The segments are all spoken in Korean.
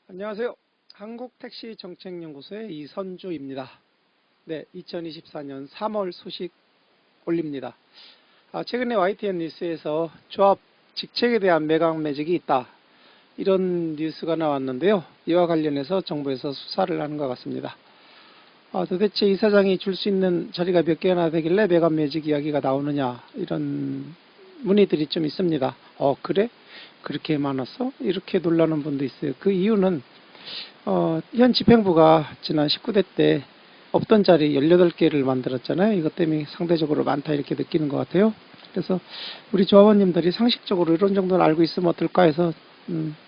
안녕하세요. 한국택시정책연구소의 이선주입니다. 네, 2024년 3월 소식 올립니다. 최근에 YTN 뉴스에서 조합 직책에 대한 매각 매직이 있다, 이런 뉴스가 나왔는데요. 이와 관련해서 정부에서 수사를 하는 것 같습니다. 도대체 이사장이 줄 수 있는 자리가 몇 개나 되길래 매각 매직 이야기가 나오느냐, 이런 문의들이 좀 있습니다. 그래? 그렇게 많았어? 이렇게 놀라는 분도 있어요. 그 이유는 현 집행부가 지난 19대 때 없던 자리 18개를 만들었잖아요. 이것 때문에 상대적으로 많다, 이렇게 느끼는 것 같아요. 그래서 우리 조합원님들이 상식적으로 이런 정도는 알고 있으면 어떨까 해서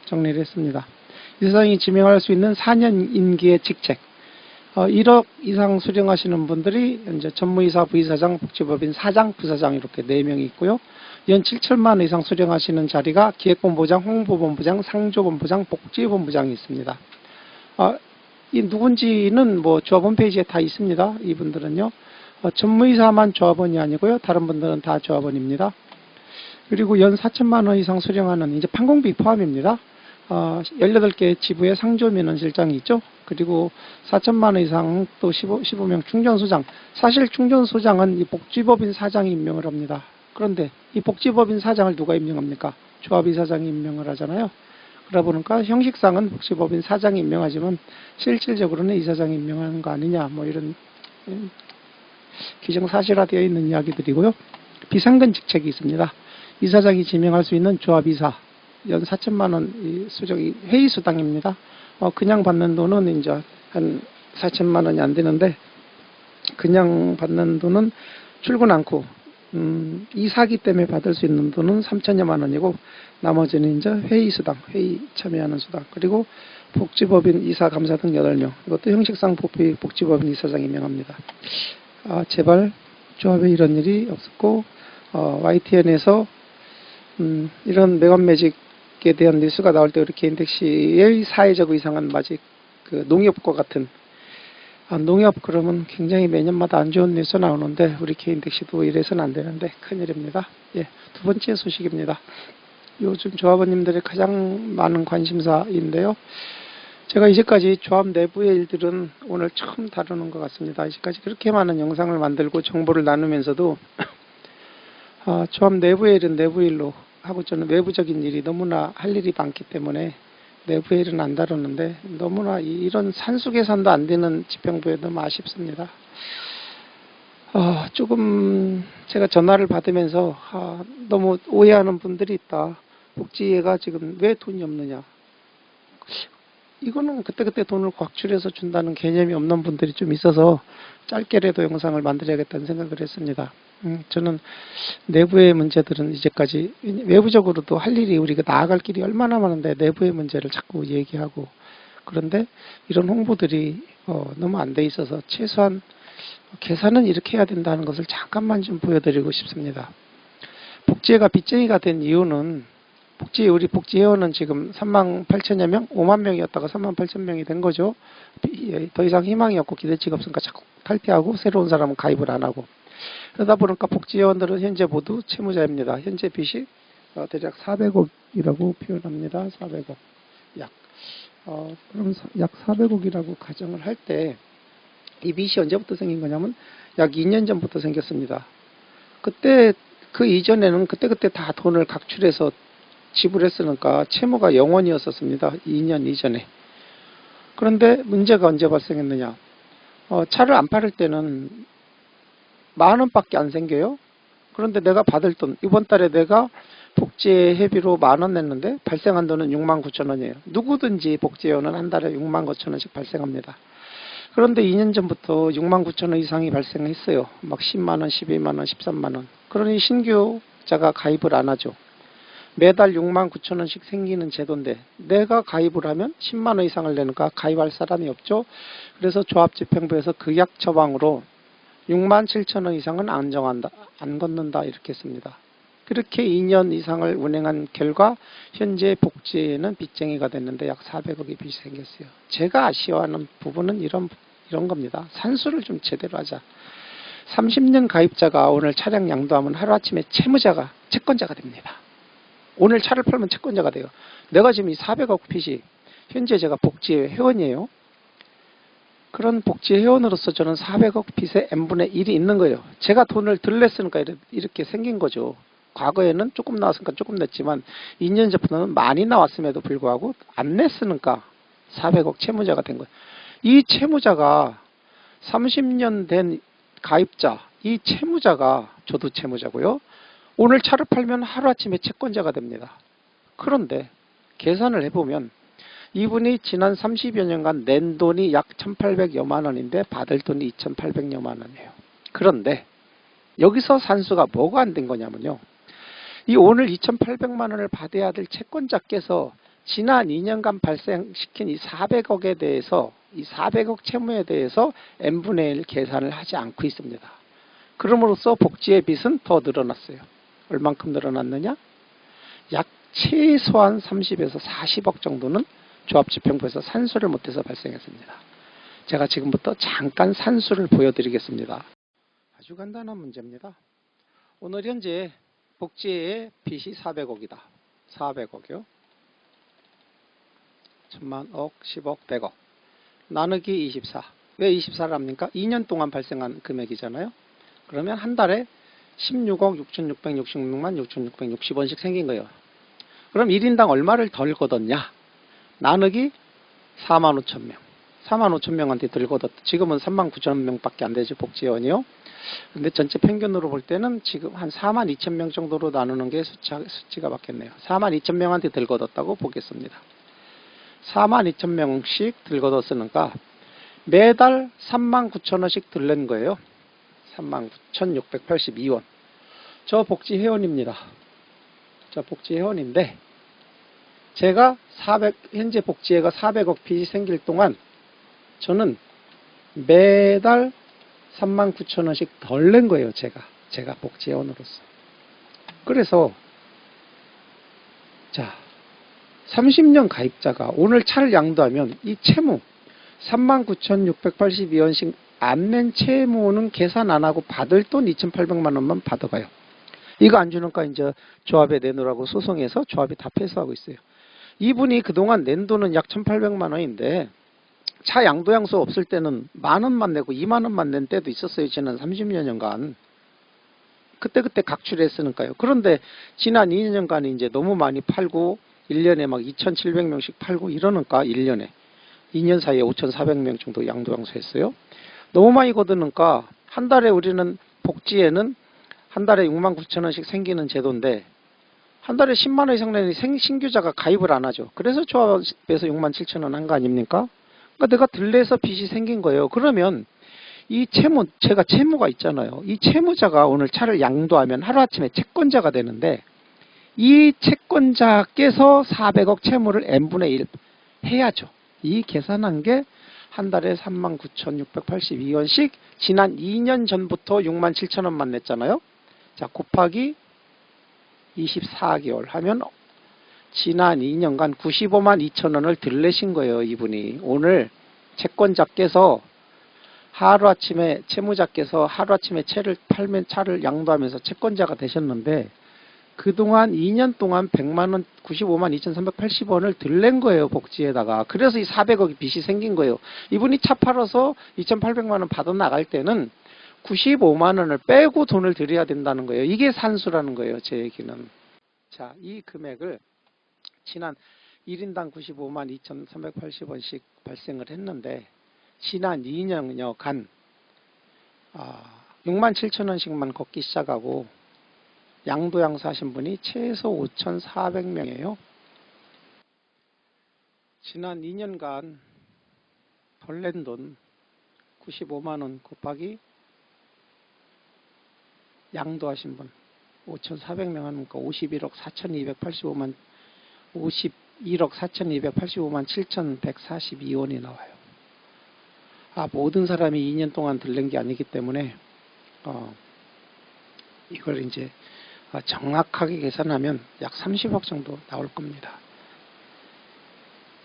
정리를 했습니다. 이사장이 지명할 수 있는 4년 임기의 직책, 1억 이상 수령하시는 분들이 이제 전무이사, 부이사장, 복지법인 사장, 부사장, 이렇게 4명이 있고요. 연 7천만 원 이상 수령하시는 자리가 기획본부장, 홍보본부장, 상조본부장, 복지본부장이 있습니다. 이 누군지는 뭐 조합 홈페이지에 다 있습니다. 이분들은요. 전무이사만 조합원이 아니고요. 다른 분들은 다 조합원입니다. 그리고 연 4천만 원 이상 수령하는 이제 판공비 포함입니다. 18개 지부의 상조민원실장이 있죠. 그리고 4천만 원 이상 또 15명 충전소장. 사실 충전소장은 이 복지법인 사장이 임명을 합니다. 그런데 이 복지법인 사장을 누가 임명합니까? 조합이사장이 임명을 하잖아요. 그러다 보니까 형식상은 복지법인 사장이 임명하지만 실질적으로는 이사장이 임명하는 거 아니냐, 뭐 이런 기정사실화되어 있는 이야기들이고요. 비상근 직책이 있습니다. 이사장이 지명할 수 있는 조합이사, 연 4천만 원 수정이 회의수당입니다. 그냥 받는 돈은 이제 한 4천만 원이 안 되는데, 그냥 받는 돈은 출근 않고 이사기 때문에 받을 수 있는 돈은 3천여만 원이고, 나머지는 이제 회의수당, 회의 참여하는 수당, 그리고 복지법인 이사, 감사 등 8명, 이것도 형식상 복지법인 이사장이 임명합니다. 제발 조합에 이런 일이 없었고, YTN에서 이런 매각 매직에 대한 뉴스가 나올 때 우리 개인택시의 사회적 의상은 마치 그 농협과 같은, 농협 그러면 굉장히 매년마다 안 좋은 뉴스 나오는데 우리 개인택시도 이래서는 안 되는데 큰일입니다. 예, 두 번째 소식입니다. 요즘 조합원님들의 가장 많은 관심사인데요. 제가 이제까지 조합 내부의 일들은 오늘 처음 다루는 것 같습니다. 이제까지 그렇게 많은 영상을 만들고 정보를 나누면서도 조합 내부의 일은 내부 일로 하고, 저는 외부적인 일이 너무나 할 일이 많기 때문에 내부의 일은 안 다루는데, 너무나 이런 산수 계산도 안 되는 집행부에 너무 아쉽습니다. 조금 제가 전화를 받으면서 너무 오해하는 분들이 있다. 복지회가 지금 왜 돈이 없느냐. 이거는 그때그때 돈을 곽출해서 준다는 개념이 없는 분들이 좀 있어서 짧게라도 영상을 만들어야겠다는 생각을 했습니다. 저는 내부의 문제들은 이제까지, 외부적으로도 할 일이, 우리가 나아갈 길이 얼마나 많은데 내부의 문제를 자꾸 얘기하고, 그런데 이런 홍보들이 너무 안 돼 있어서 최소한 계산은 이렇게 해야 된다는 것을 잠깐만 좀 보여드리고 싶습니다. 복지회가 빚쟁이가 된 이유는, 우리 복지회원은 지금 38,000여 명, 5만 명이었다가 38,000명이 된 거죠. 더 이상 희망이 없고 기대치가 없으니까 자꾸 탈퇴하고 새로운 사람은 가입을 안 하고, 그러다 보니까 복지회원들은 현재 모두 채무자입니다. 현재 빚이 대략 400억이라고 표현합니다. 400억. 그럼 약 400억이라고 가정을 할 때, 이 빚이 언제부터 생긴 거냐면 약 2년 전부터 생겼습니다. 그때, 그 이전에는 그때그때 다 돈을 각출해서 지불했으니까 채무가 0원이었었습니다. 2년 이전에. 그런데 문제가 언제 발생했느냐. 차를 안 팔을 때는 10,000원밖에 안 생겨요. 그런데 내가 받을 돈, 이번 달에 내가 복지회비로 10,000원 냈는데 발생한 돈은 69,000원이에요. 누구든지 복지회원은 한 달에 69,000원씩 발생합니다. 그런데 2년 전부터 69,000원 이상이 발생했어요. 막 10만원, 12만원, 13만원. 그러니 신규자가 가입을 안 하죠. 매달 69,000원씩 생기는 제도인데 내가 가입을 하면 10만원 이상을 내니까 가입할 사람이 없죠. 그래서 조합집행부에서 극약 처방으로 67,000원 이상은 안 걷는다, 이렇게 했습니다. 그렇게 2년 이상을 운행한 결과 현재 복지에는 빚쟁이가 됐는데 약 400억의 빚이 생겼어요. 제가 아쉬워하는 부분은 이런 겁니다. 산수를 좀 제대로 하자. 30년 가입자가 오늘 차량 양도하면 하루아침에 채권자가 됩니다. 오늘 차를 팔면 채권자가 돼요. 내가 지금 이 400억 빚이 현재 제가 복지회 회원이에요. 그런 복지회 회원으로서 저는 400억 빚에 n분의 1이 있는 거예요. 제가 돈을 덜 냈으니까 이렇게 생긴 거죠. 과거에는 조금 나왔으니까 조금 냈지만 2년 전부터는 많이 나왔음에도 불구하고 안 냈으니까 400억 채무자가 된 거예요. 이 채무자가 30년 된 가입자, 이 채무자가 저도 채무자고요. 오늘 차를 팔면 하루아침에 채권자가 됩니다. 그런데 계산을 해보면 이분이 지난 30여 년간 낸 돈이 약 1,800여만 원인데 받을 돈이 2,800여만 원이에요. 그런데 여기서 산수가 뭐가 안 된 거냐면요. 이 오늘 2,800만 원을 받아야 될 채권자께서 지난 2년간 발생시킨 이 400억에 대해서 이 400억 채무에 대해서 n분의 1 계산을 하지 않고 있습니다. 그럼으로써 복지의 빚은 더 늘어났어요. 얼만큼 늘어났느냐? 약 최소한 30에서 40억 정도는 조합집행부에서 산수를 못해서 발생했습니다. 제가 지금부터 잠깐 산수를 보여드리겠습니다. 아주 간단한 문제입니다. 오늘 현재 복지의 빚이 400억이다. 400억이요. 1000만, 억, 10억, 100억. 나누기 24. 왜 24를 합니까? 2년 동안 발생한 금액이잖아요. 그러면 한 달에 16억 6,666만 6,660원씩 생긴 거예요. 그럼 1인당 얼마를 덜 걷었냐? 나누기 45,000명. 45,000명한테 덜 걷었다. 지금은 39,000명밖에 안 되죠. 복지원이요. 근데 전체 평균으로 볼 때는 지금 한 42,000명 정도로 나누는 게 수치가 맞겠네요. 42,000명한테 덜 걷었다고 보겠습니다. 42,000명씩 덜 걷었으니까 매달 39,000원씩 덜 낸 거예요. 39,682원. 저 복지 회원입니다. 저 복지 회원인데 제가 현재 복지회가 400억 빚이 생길 동안 저는 매달 39,000원씩 덜 낸 거예요. 제가 복지회원으로서. 그래서 자 30년 가입자가 오늘 차를 양도하면 이 채무 39,682원씩 안 낸 채무는 계산 안 하고 받을 돈 2,800만 원만 받아가요. 이거 안 주니까 이제 조합에 내놓으라고 소송해서 조합이 다 패소하고 있어요. 이분이 그동안 낸 돈은 약 1,800만 원인데 차 양도양수 없을 때는 10,000원만 내고 20,000원만 낸 때도 있었어요. 지난 30여 년간. 그때 각출했으니까요. 그런데 지난 2년간이 이제 너무 많이 팔고 1년에 막 2,700명씩 팔고 이러니까 1년에 2년 사이에 5,400명 정도 양도양수 했어요. 너무 많이 거두니까 한 달에 우리는 복지에는 한 달에 69,000원씩 생기는 제도인데 한 달에 10만 원 이상 내는 신규자가 가입을 안 하죠. 그래서 조합에서 67,000원 한 거 아닙니까? 그러니까 내가 들레서 빚이 생긴 거예요. 그러면 이 제가 채무가 있잖아요. 이 채무자가 오늘 차를 양도하면 하루아침에 채권자가 되는데 이 채권자께서 400억 채무를 n분의 1 해야죠. 이 계산한 게 한 달에 39,682원씩 지난 2년 전부터 67,000원만 냈잖아요. 자, 곱하기 24개월 하면 지난 2년간 95만 2천원을 덜 내신 거예요. 이분이. 오늘 채권자께서 하루아침에 채무자께서 하루아침에 차를 팔면 차를 양도하면서 채권자가 되셨는데 그동안 2년 동안 100만원 95만 2,380원을 덜 낸 거예요. 복지에다가. 그래서 이 400억이 빚이 생긴 거예요. 이분이 차 팔아서 2,800만원 받아 나갈 때는 95만원을 빼고 돈을 드려야 된다는 거예요. 이게 산수라는 거예요. 제 얘기는. 자, 이 금액을 지난 1인당 95만 2,380원씩 발생을 했는데 지난 2년여간 67,000원씩만 걷기 시작하고 양도양수 하신 분이 최소 5,400명이에요. 지난 2년간 덜 낸 돈 95만원 곱하기 양도하신 분 5,400명 하니까 51억 4,285만 51억 4,285만 7,142원이 나와요. 모든 사람이 2년 동안 들른 게 아니기 때문에 이걸 이제 정확하게 계산하면 약 30억 정도 나올 겁니다.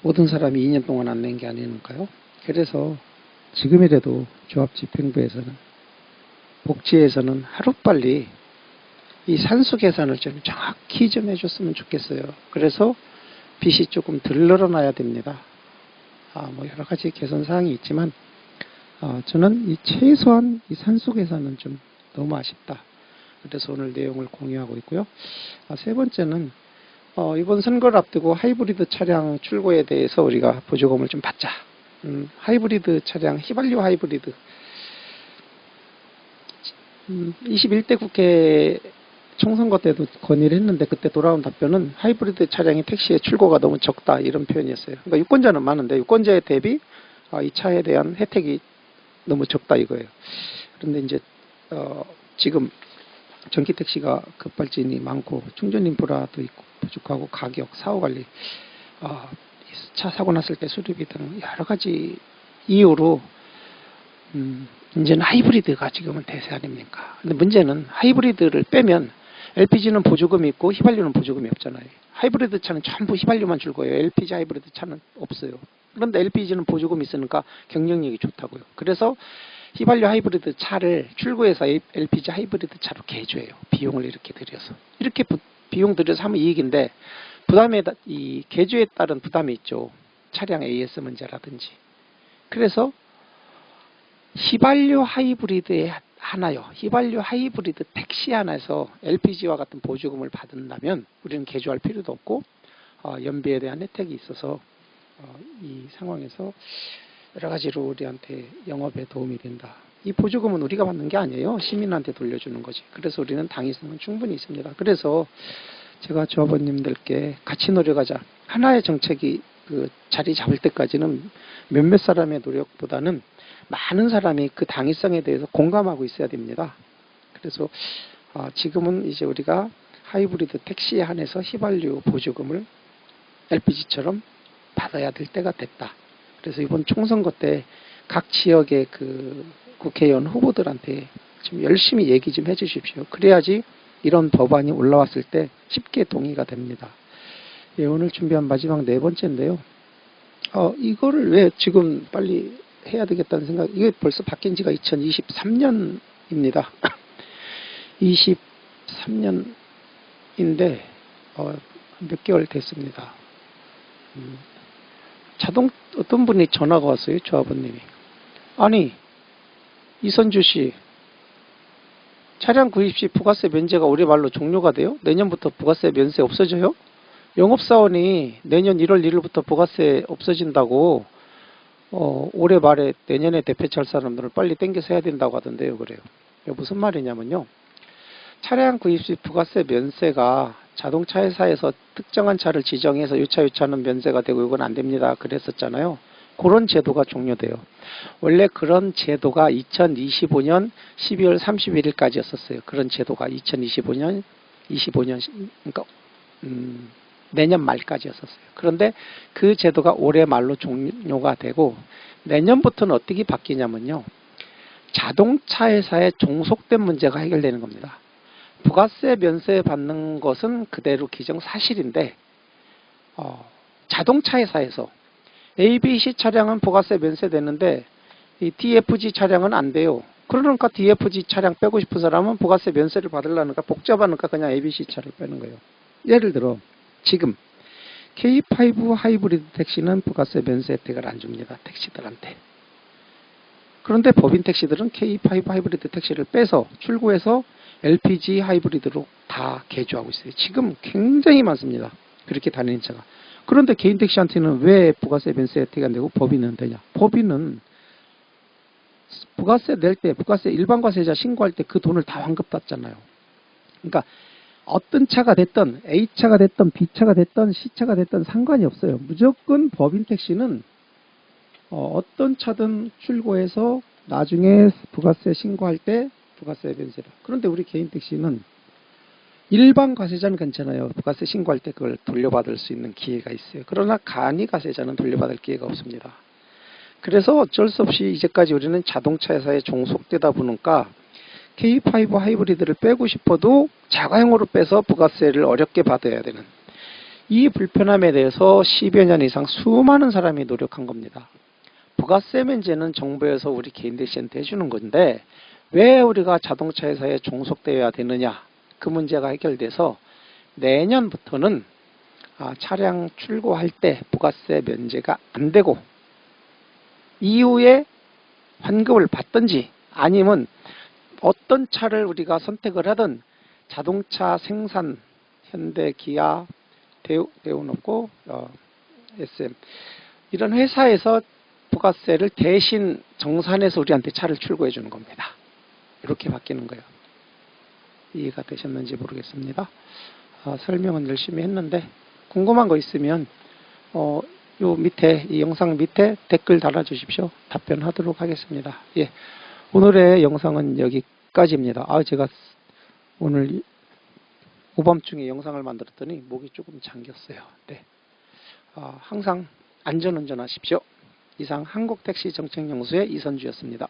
모든 사람이 2년 동안 안 낸 게 아니니까요. 그래서 지금이라도 조합집행부에서는 복지에서는 하루빨리 이 산수 계산을 좀 정확히 좀 해줬으면 좋겠어요. 그래서 빚이 조금 덜 늘어나야 됩니다. 뭐 여러 가지 개선 사항이 있지만 저는 이 최소한 이 산속에서는 좀 너무 아쉽다. 그래서 오늘 내용을 공유하고 있고요. 세 번째는 이번 선거를 앞두고 하이브리드 차량 출고에 대해서 우리가 보조금을 좀 받자. 하이브리드 차량, 휘발유 하이브리드. 21대 국회 총선거 때도 건의를 했는데 그때 돌아온 답변은 하이브리드 차량이 택시의 출고가 너무 적다 이런 표현이었어요. 그러니까 유권자는 많은데 유권자에 대비 이 차에 대한 혜택이 너무 적다 이거예요. 그런데 이제 지금 전기 택시가 급발진이 많고 충전 인프라도 있고 부족하고 가격, 사후 관리, 차 사고 났을 때 수리비 등 여러 가지 이유로 이제는 하이브리드가 지금은 대세 아닙니까? 근데 문제는 하이브리드를 빼면 LPG는 보조금이 있고 휘발유는 보조금이 없잖아요. 하이브리드 차는 전부 휘발유만 줄 거예요. LPG 하이브리드 차는 없어요. 그런데 LPG는 보조금이 있으니까 경쟁력이 좋다고요. 그래서 휘발유 하이브리드 차를 출고해서 LPG 하이브리드 차로 개조해요. 비용을 이렇게 들여서. 이렇게 비용 들여서 하면 이익인데 이 개조에 따른 부담이 있죠. 차량 AS 문제라든지. 그래서 휘발유 하이브리드에 하나요. 휘발유 하이브리드 택시 하나에서 LPG와 같은 보조금을 받는다면 우리는 개조할 필요도 없고 연비에 대한 혜택이 있어서 이 상황에서 여러 가지로 우리한테 영업에 도움이 된다. 이 보조금은 우리가 받는 게 아니에요. 시민한테 돌려주는 거지. 그래서 우리는 당위성은 충분히 있습니다. 그래서 제가 조합원님들께 같이 노력하자. 하나의 정책이 자리 잡을 때까지는 몇몇 사람의 노력보다는 많은 사람이 그 당위성에 대해서 공감하고 있어야 됩니다. 그래서 지금은 이제 우리가 하이브리드 택시에 한해서 휘발유 보조금을 LPG처럼 받아야 될 때가 됐다. 그래서 이번 총선거 때 각 지역의 국회의원 후보들한테 좀 열심히 얘기 좀 해주십시오. 그래야지 이런 법안이 올라왔을 때 쉽게 동의가 됩니다. 예, 오늘 준비한 마지막 네 번째인데요. 이거를 왜 지금 빨리 해야 되겠다는 생각, 이게 벌써 바뀐 지가 2023년입니다. 23년인데, 몇 개월 됐습니다. 어떤 분이 전화가 왔어요, 조합원님이. 아니, 이선주 씨, 차량 구입 시 부가세 면제가 올해 말로 종료가 돼요? 내년부터 부가세 면세 없어져요? 영업사원이 내년 1월 1일부터 부가세 없어진다고 올해 말에 내년에 대표할 사람들을 빨리 땡겨서 해야 된다고 하던데요. 그래요. 이게 무슨 말이냐면요. 차량 구입 시 부가세 면세가 자동차 회사에서 특정한 차를 지정해서 유차는 면세가 되고 이건 안 됩니다. 그랬었잖아요. 그런 제도가 종료돼요. 원래 그런 제도가 2025년 12월 31일까지였었어요. 그런 제도가 2025년 그러니까 내년 말까지였었어요. 그런데 그 제도가 올해 말로 종료가 되고 내년부터는 어떻게 바뀌냐면요. 자동차 회사에 종속된 문제가 해결되는 겁니다. 부가세 면세 받는 것은 그대로 기정사실인데 자동차 회사에서 ABC 차량은 부가세 면세되는데 이 DFG 차량은 안 돼요. 그러니까 DFG 차량 빼고 싶은 사람은 부가세 면세를 받으려니까 복잡하니까 그냥 ABC 차를 빼는 거예요. 예를 들어 지금 K5 하이브리드 택시는 부가세 면세 혜택을 안 줍니다. 택시들한테. 그런데 법인 택시들은 K5 하이브리드 택시를 빼서 출고해서 LPG 하이브리드로 다 개조하고 있어요. 지금 굉장히 많습니다. 그렇게 다니는 차가. 그런데 개인 택시한테는 왜 부가세 면세 혜택이 안 되고 법인은 되냐? 법인은 부가세 낼 때, 부가세 일반과세자 신고할 때 그 돈을 다 환급받잖아요. 그러니까 어떤 차가 됐든 A차가 됐든 B차가 됐든 C차가 됐든 상관이 없어요. 무조건 법인 택시는 어떤 차든 출고해서 나중에 부가세 신고할 때 부가세 면세다. 그런데 우리 개인 택시는 일반 과세자는 괜찮아요. 부가세 신고할 때 그걸 돌려받을 수 있는 기회가 있어요. 그러나 간이 과세자는 돌려받을 기회가 없습니다. 그래서 어쩔 수 없이 이제까지 우리는 자동차 회사에 종속되다 보니까 K5 하이브리드를 빼고 싶어도 자가용으로 빼서 부가세를 어렵게 받아야 되는 이 불편함에 대해서 10여 년 이상 수많은 사람이 노력한 겁니다. 부가세 면제는 정부에서 우리 개인 택시한테 해주는 건데 왜 우리가 자동차 회사에 종속되어야 되느냐? 그 문제가 해결돼서 내년부터는 차량 출고할 때 부가세 면제가 안 되고 이후에 환급을 받든지 아니면 어떤 차를 우리가 선택을 하든 자동차 생산, 현대, 기아, 대우는 없고 SM 이런 회사에서 부가세를 대신 정산해서 우리한테 차를 출고해 주는 겁니다. 이렇게 바뀌는 거예요. 이해가 되셨는지 모르겠습니다. 설명은 열심히 했는데 궁금한 거 있으면 요 밑에 이 영상 밑에 댓글 달아주십시오. 답변하도록 하겠습니다. 예, 오늘의 영상은 여기까지입니다. 제가 오늘 오밤중에 영상을 만들었더니 목이 조금 잠겼어요. 네, 항상 안전운전하십시오. 이상 한국택시정책연구소의 이선주였습니다.